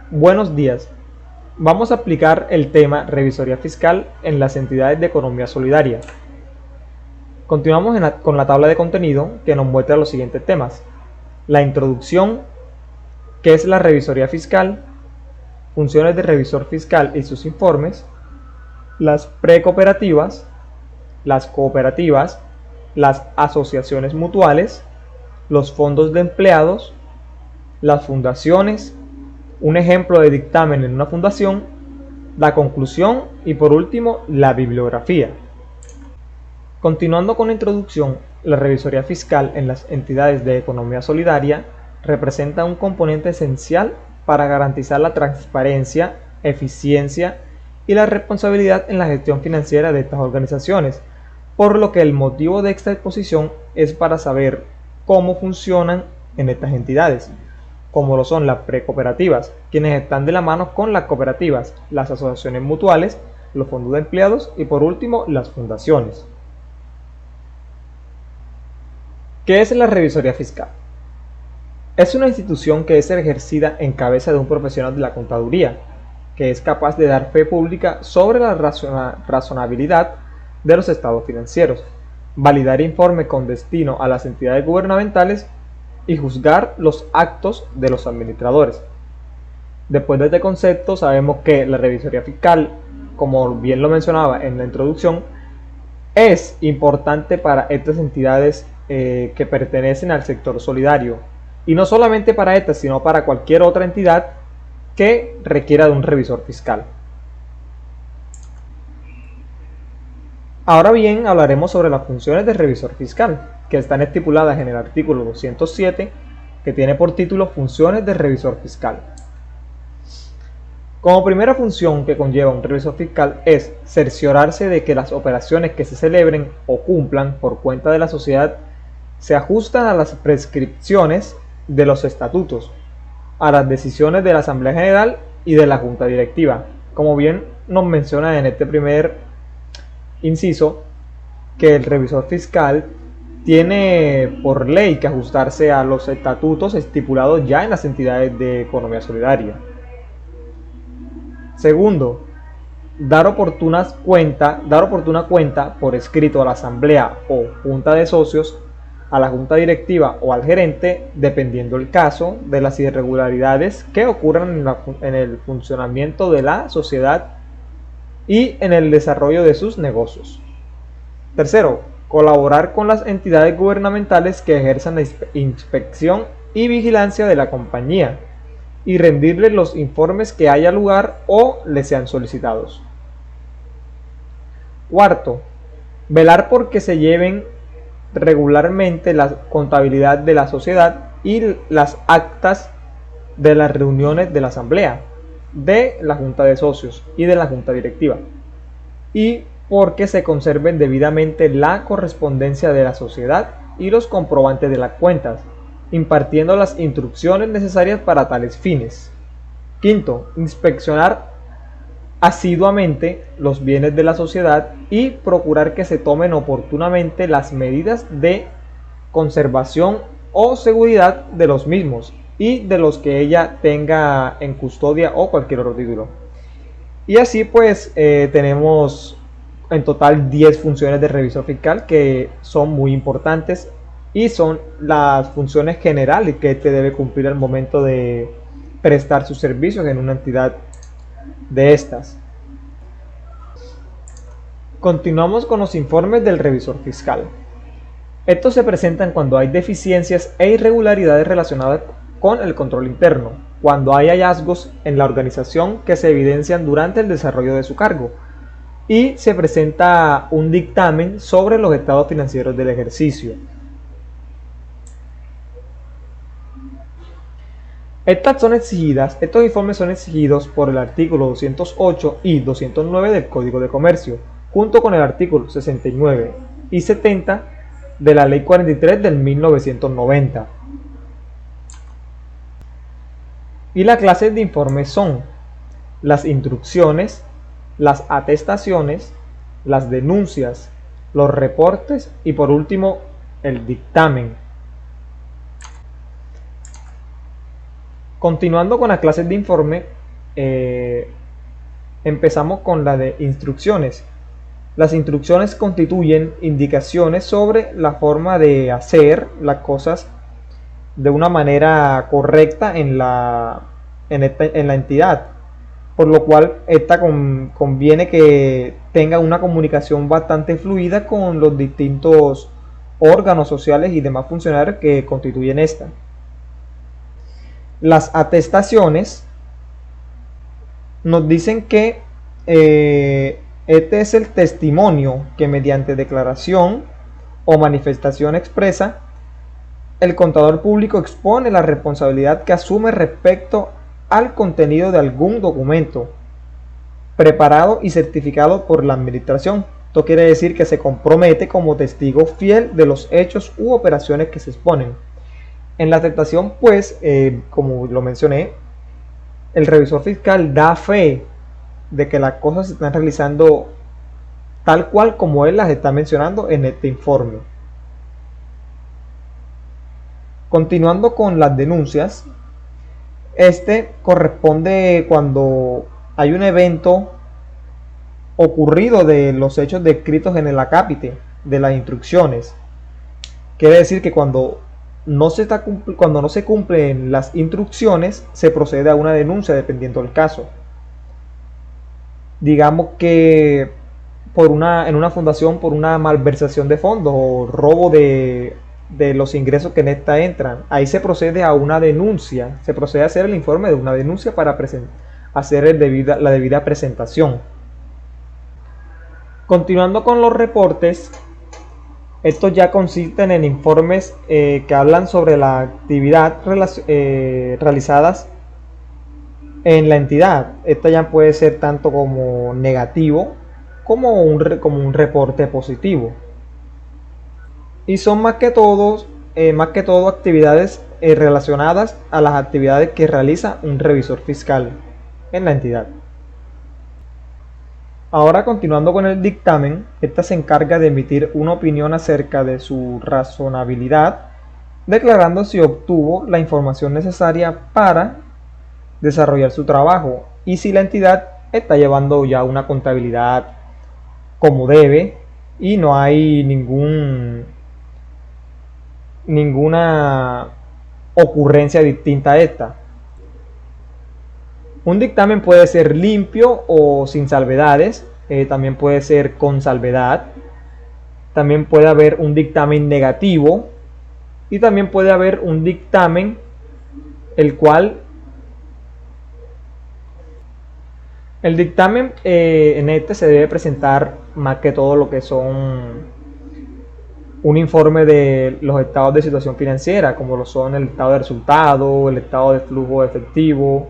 Buenos días. Vamos a aplicar el tema revisoría fiscal en las entidades de economía solidaria. Continuamos con la tabla de contenido que nos muestra los siguientes temas. La introducción, qué es la revisoría fiscal, funciones de revisor fiscal y sus informes, las precooperativas, las cooperativas, las asociaciones mutuales, los fondos de empleados, las fundaciones, un ejemplo de dictamen en una fundación, la conclusión y por último la bibliografía. Continuando con la introducción, la revisoría fiscal en las entidades de economía solidaria representa un componente esencial para garantizar la transparencia, eficiencia y la responsabilidad en la gestión financiera de estas organizaciones, por lo que el motivo de esta exposición es para saber cómo funcionan en estas entidades, como lo son las precooperativas, quienes están de la mano con las cooperativas, las asociaciones mutuales, los fondos de empleados y por último las fundaciones. ¿Qué es la revisoría fiscal? Es una institución que es ejercida en cabeza de un profesional de la contaduría, que es capaz de dar fe pública sobre la razonabilidad de los estados financieros, validar informes con destino a las entidades gubernamentales y juzgar los actos de los administradores. Después de este concepto, sabemos que la revisoría fiscal, como bien lo mencionaba en la introducción, es importante para estas entidades que pertenecen al sector solidario, y no solamente para estas, sino para cualquier otra entidad que requiera de un revisor fiscal. Ahora bien, hablaremos sobre las funciones del revisor fiscal, que están estipuladas en el artículo 207, que tiene por título Funciones del revisor fiscal. Como primera función que conlleva un revisor fiscal es cerciorarse de que las operaciones que se celebren o cumplan por cuenta de la sociedad se ajustan a las prescripciones de los estatutos, a las decisiones de la Asamblea General y de la Junta Directiva, como bien nos menciona en este primer inciso, que el revisor fiscal tiene por ley que ajustarse a los estatutos estipulados ya en las entidades de economía solidaria. Segundo, dar oportuna cuenta por escrito a la asamblea o junta de socios, a la junta directiva o al gerente, dependiendo el caso, de las irregularidades que ocurran en el funcionamiento de la sociedad y en el desarrollo de sus negocios. Tercero, colaborar con las entidades gubernamentales que ejerzan la inspección y vigilancia de la compañía y rendirles los informes que haya lugar o les sean solicitados. Cuarto, velar por que se lleven regularmente la contabilidad de la sociedad y las actas de las reuniones de la asamblea, de la junta de socios y de la junta directiva, y porque se conserven debidamente la correspondencia de la sociedad y los comprobantes de las cuentas, impartiendo las instrucciones necesarias para tales fines. Quinto, inspeccionar asiduamente los bienes de la sociedad y procurar que se tomen oportunamente las medidas de conservación o seguridad de los mismos y de los que ella tenga en custodia o cualquier otro título. Y así pues tenemos en total 10 funciones de revisor fiscal que son muy importantes y son las funciones generales que este debe cumplir al momento de prestar sus servicios en una entidad de estas. Continuamos con los informes del revisor fiscal. Estos se presentan cuando hay deficiencias e irregularidades relacionadas con el control interno, cuando hay hallazgos en la organización que se evidencian durante el desarrollo de su cargo, y se presenta un dictamen sobre los estados financieros del ejercicio. Estos informes son exigidos por el artículo 208 y 209 del Código de Comercio, junto con el artículo 69 y 70 de la Ley 43 del 1990. Y las clases de informes son las instrucciones, las atestaciones, las denuncias, los reportes y por último el dictamen. Continuando con las clases de informe, eh, empezamos con la de instrucciones. Las instrucciones constituyen indicaciones sobre la forma de hacer las cosas de una manera correcta en la entidad, por lo cual esta conviene que tenga una comunicación bastante fluida con los distintos órganos sociales y demás funcionarios que constituyen esta. Las atestaciones nos dicen que este es el testimonio que mediante declaración o manifestación expresa el contador público expone la responsabilidad que asume respecto al contenido de algún documento preparado y certificado por la administración. Esto quiere decir que se compromete como testigo fiel de los hechos u operaciones que se exponen. En la atestación, pues, como lo mencioné, el revisor fiscal da fe de que las cosas se están realizando tal cual como él las está mencionando en este informe. Continuando con las denuncias, este corresponde cuando hay un evento ocurrido de los hechos descritos en el acápite de las instrucciones. Quiere decir que cuando no se cumplen las instrucciones, se procede a una denuncia dependiendo del caso. Digamos que en una fundación por una malversación de fondos o robo de los ingresos que en esta entran, ahí se procede a una denuncia, se procede a hacer el informe de una denuncia para hacer la debida presentación. Continuando con los reportes, estos ya consisten en informes que hablan sobre la actividad realizadas en la entidad. Esta ya puede ser tanto como negativo como un reporte positivo. Y son más que todo actividades relacionadas a las actividades que realiza un revisor fiscal en la entidad. Ahora, continuando con el dictamen, esta se encarga de emitir una opinión acerca de su razonabilidad, declarando si obtuvo la información necesaria para desarrollar su trabajo y si la entidad está llevando ya una contabilidad como debe y no hay ninguna ocurrencia distinta a esta. Un dictamen puede ser limpio o sin salvedades, también puede ser con salvedad, también puede haber un dictamen negativo y también puede haber un dictamen el dictamen en este se debe presentar más que todo lo que son un informe de los estados de situación financiera, como lo son el estado de resultado, el estado de flujo efectivo,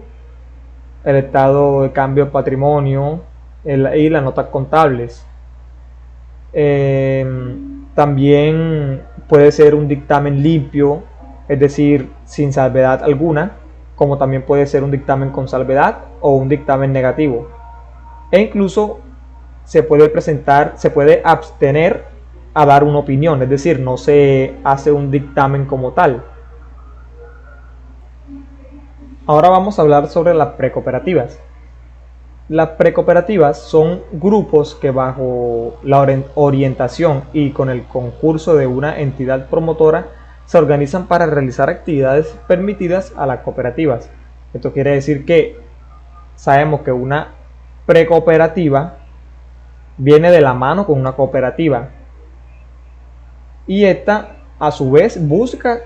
el estado de cambio de patrimonio y las notas contables. También puede ser un dictamen limpio, es decir, sin salvedad alguna, como también puede ser un dictamen con salvedad o un dictamen negativo. E incluso se puede abstener a dar una opinión, es decir, no se hace un dictamen como tal. Ahora vamos a hablar sobre las precooperativas. Las precooperativas son grupos que bajo la orientación y con el concurso de una entidad promotora se organizan para realizar actividades permitidas a las cooperativas. Esto quiere decir que sabemos que una precooperativa viene de la mano con una cooperativa y esta a su vez busca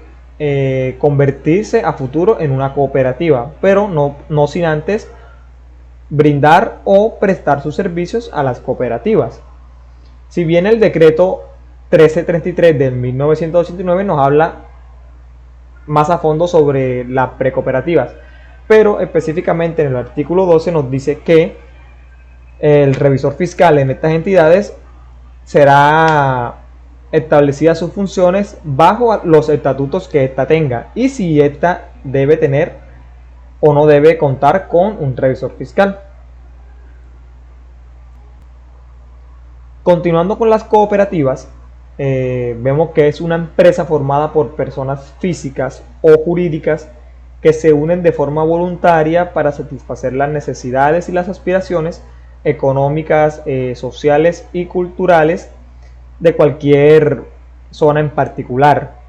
convertirse a futuro en una cooperativa, pero no sin antes brindar o prestar sus servicios a las cooperativas. Si bien el decreto 1333 de 1989 nos habla más a fondo sobre las precooperativas, pero específicamente en el artículo 12 nos dice que el revisor fiscal en estas entidades será establecidas sus funciones bajo los estatutos que ésta tenga y si ésta debe tener o no debe contar con un revisor fiscal. Continuando con las cooperativas, vemos que es una empresa formada por personas físicas o jurídicas que se unen de forma voluntaria para satisfacer las necesidades y las aspiraciones económicas, sociales y culturales de cualquier zona en particular.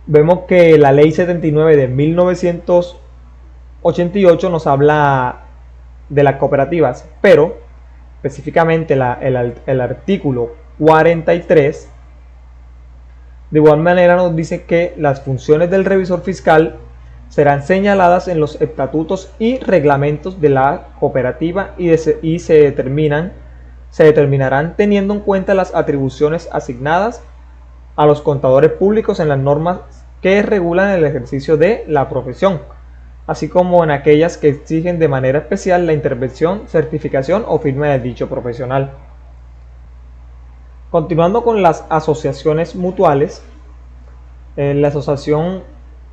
Vemos que la ley 79 de 1988 nos habla de las cooperativas, pero específicamente el artículo 43 de igual manera nos dice que las funciones del revisor fiscal serán señaladas en los estatutos y reglamentos de la cooperativa y se determinarán teniendo en cuenta las atribuciones asignadas a los contadores públicos en las normas que regulan el ejercicio de la profesión, así como en aquellas que exigen de manera especial la intervención, certificación o firma de dicho profesional. Continuando con las asociaciones mutuales, las asociaciones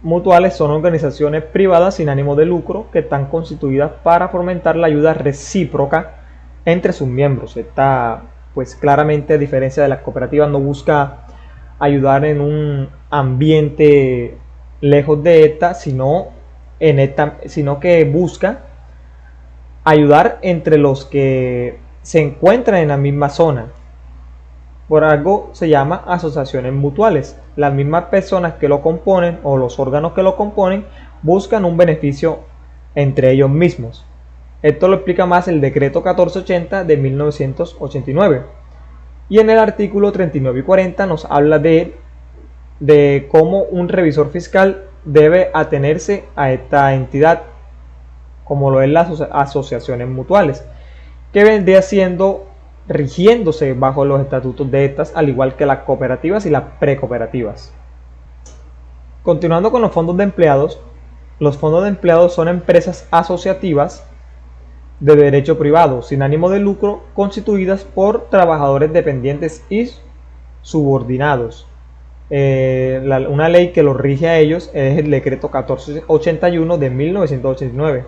mutuales son organizaciones privadas sin ánimo de lucro que están constituidas para fomentar la ayuda recíproca entre sus miembros. Esta, pues claramente, a diferencia de las cooperativas, no busca ayudar en un ambiente lejos de esta, sino que busca ayudar entre los que se encuentran en la misma zona. Por algo se llama asociaciones mutuales. Las mismas personas que lo componen o los órganos que lo componen buscan un beneficio entre ellos mismos. Esto lo explica más el decreto 1480 de 1989. Y en el artículo 39 y 40 nos habla de cómo un revisor fiscal debe atenerse a esta entidad, como lo es las asociaciones mutuales, que vendría siendo rigiéndose bajo los estatutos de estas, al igual que las cooperativas y las precooperativas. Continuando con los fondos de empleados, los fondos de empleados son empresas asociativas de derecho privado, sin ánimo de lucro, constituidas por trabajadores dependientes y subordinados. Una ley que los rige a ellos es el decreto 1481 de 1989.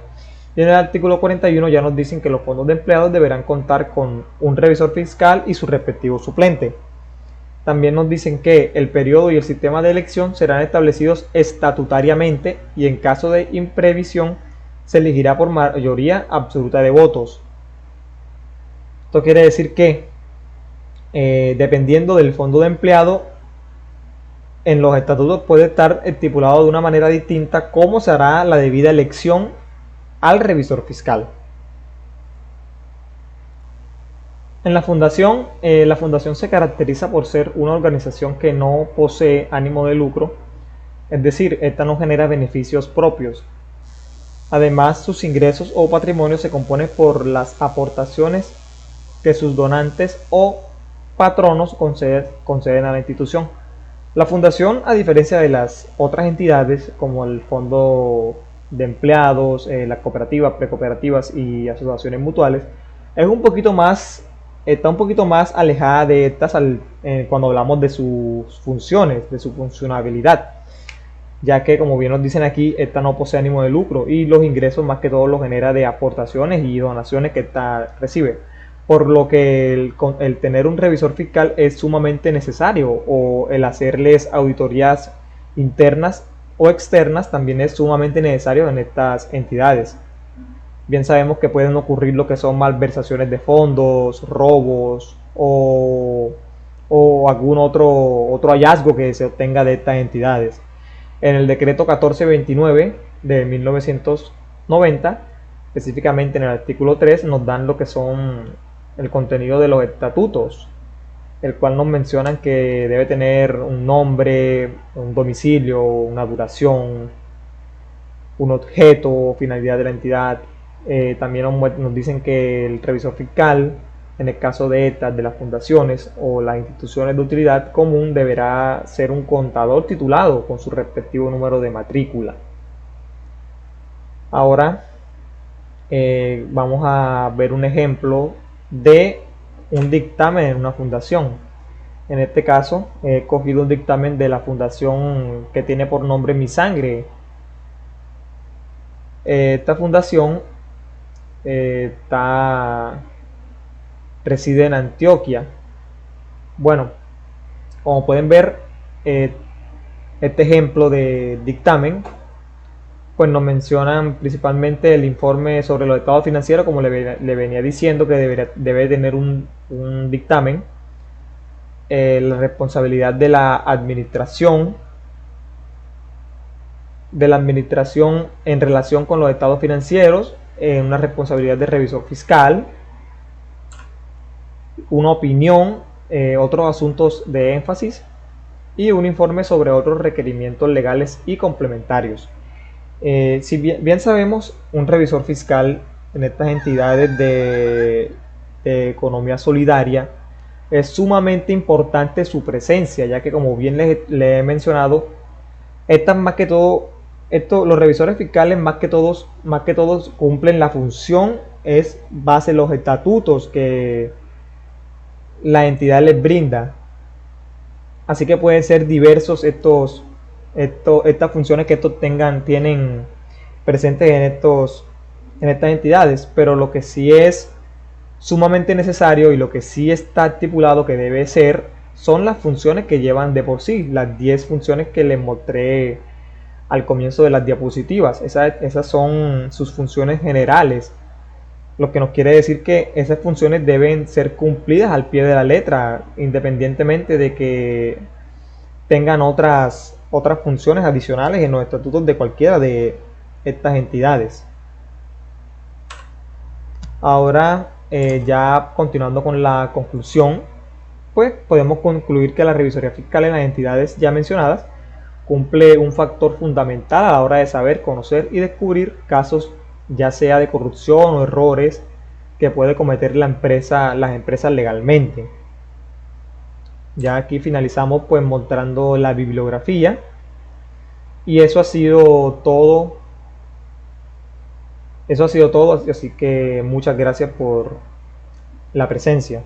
Y en el artículo 41 ya nos dicen que los fondos de empleados deberán contar con un revisor fiscal y su respectivo suplente. También nos dicen que el periodo y el sistema de elección serán establecidos estatutariamente y en caso de imprevisión se elegirá por mayoría absoluta de votos. Esto quiere decir que dependiendo del fondo de empleado, en los estatutos puede estar estipulado de una manera distinta cómo se hará la debida elección al revisor fiscal. En la fundación se caracteriza por ser una organización que no posee ánimo de lucro, es decir, esta no genera beneficios propios. Además, sus ingresos o patrimonio se componen por las aportaciones que sus donantes o patronos conceden a la institución. La fundación, a diferencia de las otras entidades como el fondo de empleados, las cooperativas, precooperativas y asociaciones mutuales, está un poquito más alejada de estas cuando hablamos de sus funciones, de su funcionabilidad, ya que, como bien nos dicen aquí, esta no posee ánimo de lucro y los ingresos más que todo los genera de aportaciones y donaciones que esta recibe, por lo que el tener un revisor fiscal es sumamente necesario, o el hacerles auditorías internas o externas también es sumamente necesario en estas entidades. Bien sabemos que pueden ocurrir lo que son malversaciones de fondos, robos o algún otro hallazgo que se obtenga de estas entidades. En el decreto 1429 de 1990, específicamente en el artículo 3, nos dan lo que son el contenido de los estatutos, el cual nos mencionan que debe tener un nombre, un domicilio, una duración, un objeto, finalidad de la entidad. También nos dicen que el revisor fiscal, en el caso de estas, de las fundaciones o las instituciones de utilidad común, deberá ser un contador titulado con su respectivo número de matrícula. Ahora vamos a ver un ejemplo de un dictamen en una fundación. En este caso he cogido un dictamen de la fundación que tiene por nombre Mi Sangre. Esta fundación reside en Antioquia. Bueno, como pueden ver, Este ejemplo de dictamen pues nos mencionan principalmente el informe sobre los estados financieros, como le venía diciendo que debe tener un dictamen, la responsabilidad de la administración en relación con los estados financieros, una responsabilidad de revisor fiscal, una opinión, otros asuntos de énfasis y un informe sobre otros requerimientos legales y complementarios. Si bien sabemos, un revisor fiscal en estas entidades de economía solidaria es sumamente importante su presencia, ya que como bien le he mencionado, estas más que todo, los revisores fiscales más que todos cumplen la función es base los estatutos que la entidad les brinda. Así que pueden ser diversos estas funciones que tienen presentes en estas entidades, pero lo que sí es sumamente necesario y lo que sí está estipulado que debe ser son las funciones que llevan de por sí, las 10 funciones que les mostré al comienzo de las diapositivas. Esas son sus funciones generales, lo que nos quiere decir que esas funciones deben ser cumplidas al pie de la letra, independientemente de que tengan otras funciones adicionales en los estatutos de cualquiera de estas entidades. Ahora, ya continuando con la conclusión, pues podemos concluir que la revisoría fiscal en las entidades ya mencionadas cumple un factor fundamental a la hora de saber, conocer y descubrir casos ya sea de corrupción o errores que puede cometer las empresas legalmente. Ya aquí finalizamos pues mostrando la bibliografía y eso ha sido todo. Así que muchas gracias por la presencia.